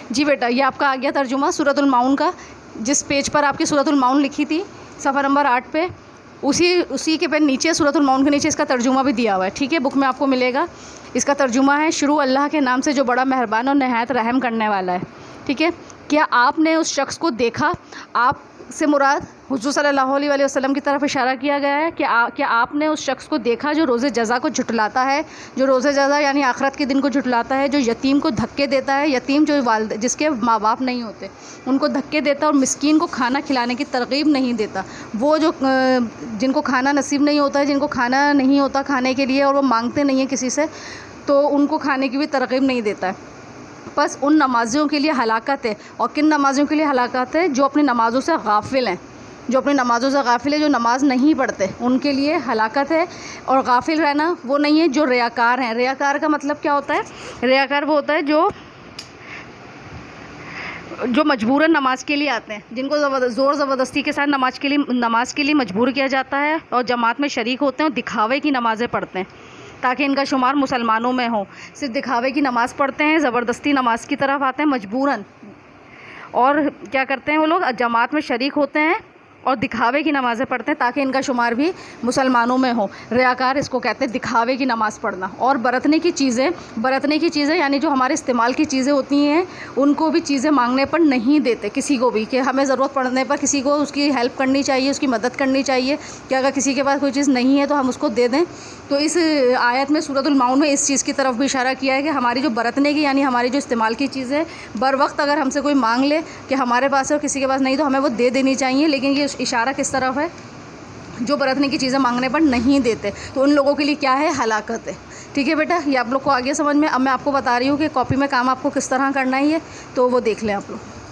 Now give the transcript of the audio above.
जी बेटा, ये आपका आ गया तर्जुमा सूरतुल माउन का। जिस पेज पर आपकी सूरतुल माउन लिखी थी सफ़ा नंबर 8 पे, उसी के पे नीचे सूरतुल माउन के नीचे इसका तर्जुमा भी दिया हुआ है। ठीक है, बुक में आपको मिलेगा। इसका तर्जुमा है, शुरू अल्लाह के नाम से जो बड़ा मेहरबान और नहायत रहम करने वाला है। ठीक है, क्या आपने उस शख्स को देखा? आप से मुराद हुज़ूर सल्लल्लाहु अलैहि वसल्लम की तरफ इशारा किया गया है कि क्या आपने उस शख्स को देखा जो रोज़े जज़ा को झुटलाता है, जो रोज़े जज़ा यानी आखिरत के दिन को झुटलाता है, जो यतीम को धक्के देता है, यतीम जो जिसके माँ बाप नहीं होते उनको धक्के देता और मिस्कीन को खाना खिलाने की तरगीब नहीं देता। वो जो जिनको खाना नसीब नहीं होता है, जिनको खाना नहीं होता खाने के लिए और वो मांगते नहीं हैं किसी से, तो उनको खाने की भी तरगीब नहीं देता है। बस उन नमाजियों के लिए हलाकत है। और किन नमाजियों के लिए हलाकत है? जो अपनी नमाज़ों से गाफिल हैं, जो अपनी नमाज़ों से गाफिल है, जो नमाज नहीं पढ़ते, उनके लिए हलाकत है। और गाफिल रहना वो नहीं है जो रियाकार हैं। रियाकार का मतलब क्या होता है? रियाकार वो होता है जो मजबूरन नमाज के लिए आते हैं, जिनको ज़ोर ज़बरदस्ती के साथ नमाज के लिए मजबूर किया जाता है और जमात में शरीक होते हैं और दिखावे की नमाज़ें पढ़ते हैं ताकि इनका शुमार मुसलमानों में हो। सिर्फ दिखावे की नमाज़ पढ़ते हैं, ज़बरदस्ती नमाज की तरफ आते हैं मजबूरन, और क्या करते हैं वो लोग जमात में शरीक होते हैं और दिखावे की नमाज़ें पढ़ते हैं ताकि इनका शुमार भी मुसलमानों में हो। रियाकार इसको कहते हैं, दिखावे की नमाज़ पढ़ना। और बरतने की चीज़ें यानी जो हमारे इस्तेमाल की चीज़ें होती हैं, उनको भी चीज़ें मांगने पर नहीं देते किसी को भी, कि हमें ज़रूरत पड़ने पर किसी को उसकी हेल्प करनी चाहिए, उसकी मदद करनी चाहिए कि अगर किसी के पास कोई चीज़ नहीं है तो हम उसको दे दें। तो इस आयत में सूरतुल माउन में इस चीज़ की तरफ भी इशारा किया है कि हमारी जो बरतने की यानी हमारी जो इस्तेमाल की चीज़ें बर वक्त अगर हमसे कोई मांग ले कि हमारे पास है और किसी के पास नहीं, तो हमें वो दे देनी चाहिए। लेकिन ये इशारा किस तरफ है? जो बरतने की चीज़ें मांगने पर नहीं देते, तो उन लोगों के लिए क्या है? हलाकत है। ठीक है बेटा, ये आप लोग को आगे समझ में। अब मैं आपको बता रही हूँ कि कॉपी में काम आपको किस तरह करना है, ये तो वो देख लें आप लोग।